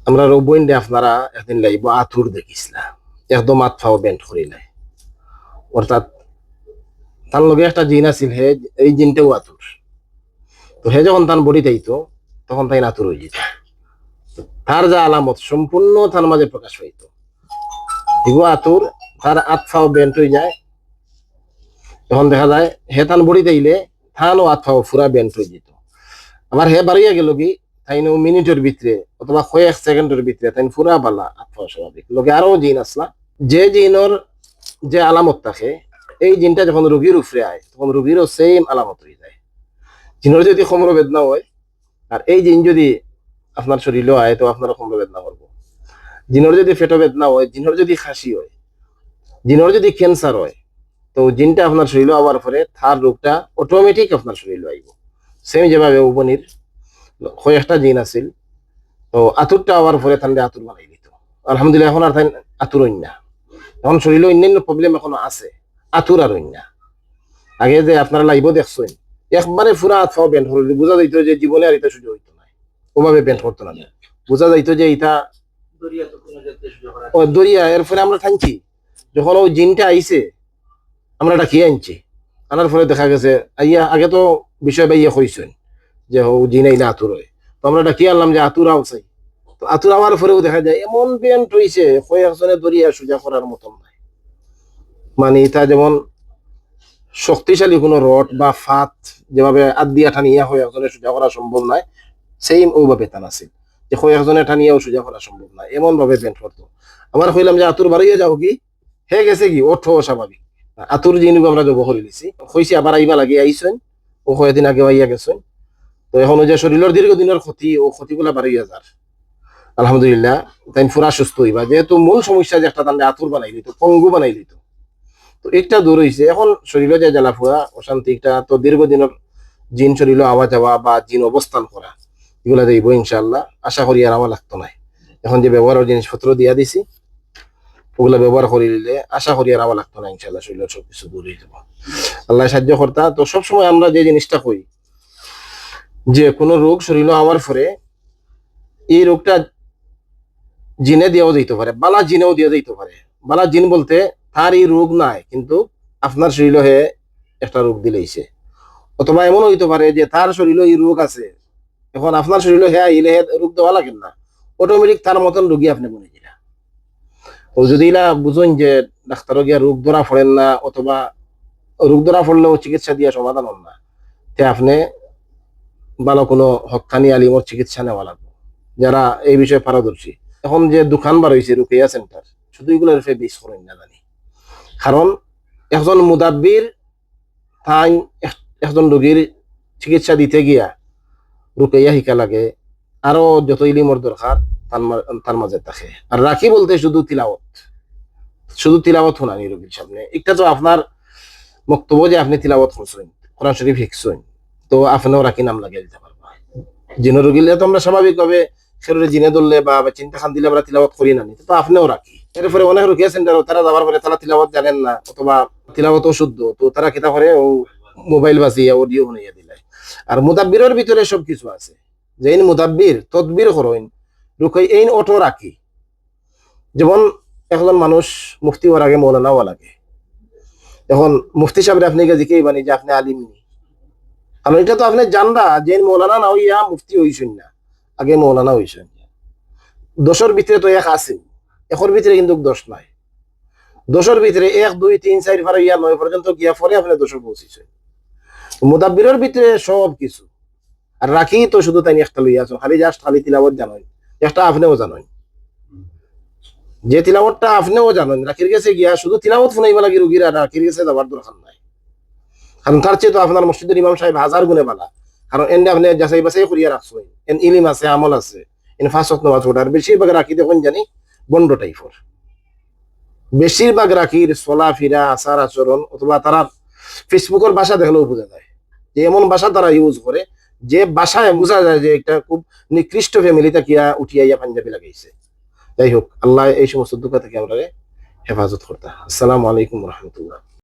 আমরা রোবইন্ডে আপনারা একদিন লাইব আতুর দেখিসলা একদম আতফাও বেন্ট করিলাই অর্থাৎ তার লগে একটা জিন আছিল হে এই জিনটাও আতুর তো হে যখন তার বডি তাইতো তখন তাই আতুর হয়ে যেত তার যা আলামত সম্পূর্ণ তার মাঝে প্রকাশ পাইতো এগো আতুর তার আতফাও বেন্ট হয়ে যায় তখন দেখা যায় হে তান বডি তাইলে থানও আতফাও ফুরা বেন্ট হয়ে যেত আবার হে বাড়িয়া গেল কি তাই মিনিটের ভিতরে অথবা কয়েক সেকেন্ডের ভিতরে তাই ফুরা বালা আতফাও স্বাভাবিক লগে আরো জিন আসলা যে জিনর যে আলামত থাকে এই জিনটা যখন রোগীর উপরে আয় তখন রোগীরও সেম আলামত হয়ে যায় জিনের যদি কোমর বেদনা হয় আর এই জিন যদি আপনার শরীরে আয় তো আপনার কোমর বেদনা করবো জিনের যদি পেট বেদনা হয় জিনের যদি খাসি হয় জিনের যদি ক্যান্সার হয় তো জিনটা আপনার শরীরে আবার পরে তার রোগটা অটোমেটিক আপনার শরীরে আইব সেম যেভাবে উপনির কয়েকটা জিন আছিল তো আতুরটা আবার পরে তাহলে আতুর বানাই দিত আলহামদুলিল্লাহ এখন আর তাই আতুর না এখন শরীরে অন্যান্য প্রবলেম এখনো আছে আতুর আর না আগে যে আপনারা লাইভ দেখছেন একবারে পুরা আতফাও বেন্ট হলো বোঝা যাইতো যে জীবনে আর এটা সুযোগ হইতো না ওভাবে বেন্ট করতো না বোঝা যাইতো যে এটা দরিয়া এর ফলে আমরা থাকছি যখন ওই জিনটা আইছে আমরা এটা খেয়ে আনছি আনার ফলে দেখা গেছে আইয়া আগে তো বিষয় বাইয়া কইছেন যে ও জিন আইলে আতুর হয় তো আমরা এটা কি আনলাম যে আতুর আওসাই তো আতুর আমার ফলেও দেখা যায় এমন বেন্ট হইছে কয়েকজনে দরিয়া সোজা করার মতন নাই মানে এটা যেমন শক্তিশালী কোনো রড বা ফাত যেভাবে আদিয়া টানিয়া হয়ে একজনের সোজা করা সম্ভব নয় সেই ওভাবে টান আছিল যে কয়েকজনে টানিয়াও সোজা করা সম্ভব নয় এমন ভাবে বেন্ট করতো আমার কইলাম যে আতুর বাড়িয়ে যাও কি হে গেছে কি ওঠো স্বাভাবিক আতুর জিনিস আমরা জব করে নিছি কইছি আবার আইবা লাগে আইসেন ও কয়েকদিন আগে আইয়া গেছেন তো এখন যে শরীরের দীর্ঘদিনের ক্ষতি ও ক্ষতিগুলা বাড়িয়ে যার আলহামদুলিল্লাহ তাই পুরা সুস্থ হইবা যেহেতু মূল সমস্যা যে একটা তাহলে আতুর বানাই দিত পঙ্গু বানাই দিত তো একটা দূর হয়েছে এখন শরীরে যে জ্বালাফুয়া অশান্তি একটা তো দীর্ঘদিনের জিন শরীরে আওয়া যাওয়া বা জিন অবস্থান করা এগুলা দেব ইনশাআল্লাহ আশা করি আর আমার লাগতো না এখন যে ব্যবহারের জিনিসপত্র দিয়া দিছি ওগুলা ব্যবহার করে নিলে আশা করি আর আমার লাগতো না ইনশাআল্লাহ শরীরের সবকিছু দূর হয়ে যাবো আল্লাহ সাহায্য কর্তা তো সবসময় আমরা যে জিনিসটা কই যে কোনো রোগ শরীরে হওয়ার পরে এই রোগটা জিনে দিয়েও দিতে পারে বালা জিনেও দিয়ে দিতে পারে বালা জিন বলতে তার এই রোগ নাই কিন্তু আপনার শরীরে হে একটা রোগ দিলেইছে অথবা এমন হইতে পারে যে তার শরীরে এই রোগ আছে এখন আপনার শরীরে হে আইলে রোগ দেওয়া লাগেন না অটোমেটিক তার মতন রোগী আপনি বলে দিলা ও যদি না বুঝুন যে ডাক্তারও গিয়া রোগ ধরা পড়েন না অথবা রোগ ধরা পড়লেও চিকিৎসা দিয়ে সমাধান হন না তে আপনি ভালো কোনো হক্কানি আলিমর চিকিৎসা নেওয়া লাগবে যারা এই বিষয়ে পারদর্শী এখন যে দোকান বার হয়েছে রুকিয়া সেন্টার শুধু এগুলোর রূপে বেশ করেন না জানি কারণ একজন মুদাব্বির তাই একজন রোগীর চিকিৎসা দিতে গিয়া রুকিয়া শিকা লাগে আরো যত ইলিমর দরকার তার মাঝে থাকে আর রাখি বলতে শুধু তিলাওয়াত শোনানি রোগীর সামনে একটা তো আপনার বক্তব্য যে আপনি তিলাওয়াত করছেন কোরআন শরীফ শিখছেন তো আপনিও রাখি নাম লাগিয়ে দিতে পারবা জিন রোগীলে তো আমরা স্বাভাবিকভাবে শরীরে জিনে ধরলে বা চিন্তা খান দিলে আমরা তিলাওয়াত করি না তো আপনিও রাখি এরপরে অনেক রুকিয়া সেন্টার তারা যাবার পরে তারা তিলাওয়াত জানেন না অথবা তিলাওয়াত অশুদ্ধ তো তারা কিতা করে ও মোবাইল বাজিয়ে অডিও শুনিয়ে দিলে আর মুদাব্বিরের ভিতরে সবকিছু আছে যে মুদাব্বির তদবির করেন রুকাই এই অটো রাখি যেমন একজন মানুষ মুফতি হওয়ার আগে মৌলানা হওয়া লাগে এখন মুফতি সাহেব আপনি জিকেই বানি যে আপনি আলিম নি কারণ এটা তো আপনি জানরা যে মৌলানা না হইয়া মুফতি হইছেন না আগে মৌলানা হইছেন দোষের ভিতরে তো এক আছে এর ভিতরে কিন্তু দোষ নাই দোষের ভিতরে 1 2 3 4 ফারা ইয়া 9 পর্যন্ত গিয়া পরে আপনি দোষ পৌঁছেছেন মুদাব্বিরের ভিতরে সব কিছু আর রাখি তো শুধু তাই একটা লইয়া আছো খালি জাস্ট খালি তিলাওয়াত জানেন একটা আপনিও জানেন যে তিলাওয়াতটা আপনিও জানেন রাখির কাছে গিয়া শুধু তিলাওয়াত শুনাইবা লাগি রোগীরা রাখির কাছে যাবার দরকার নাই কারণ তার চেয়ে তো আপনার মসজিদের ইমাম সাহেব 1000 গুণে ভালো কারণ এনে আপনি যাচাই বাছাই করিয়া রাখছেন এন ইলিম আছে আমল আছে এন ফাঁসত নামাজ পড়ার বেশিরভাগ রাখি দেখুন জানি বন্ড টাইপের বেশিরভাগ রাখির চলাফেরা আচার আচরণ অথবা তারা ফেসবুকের ভাষা দেখলেও বোঝা যায় যে এমন ভাষা তারা ইউজ করে যে ভাষায় বোঝা যায় যে একটা খুব নিকৃষ্ট ফ্যামিলিতে কিয়া উঠিয়া পাঞ্জাবি লাগাইছে যাই হোক আল্লাহ এই সমস্ত দুঃখ থেকে আমরা হেফাজত করতে আসসালামু আলাইকুম রহমতুল্লাহ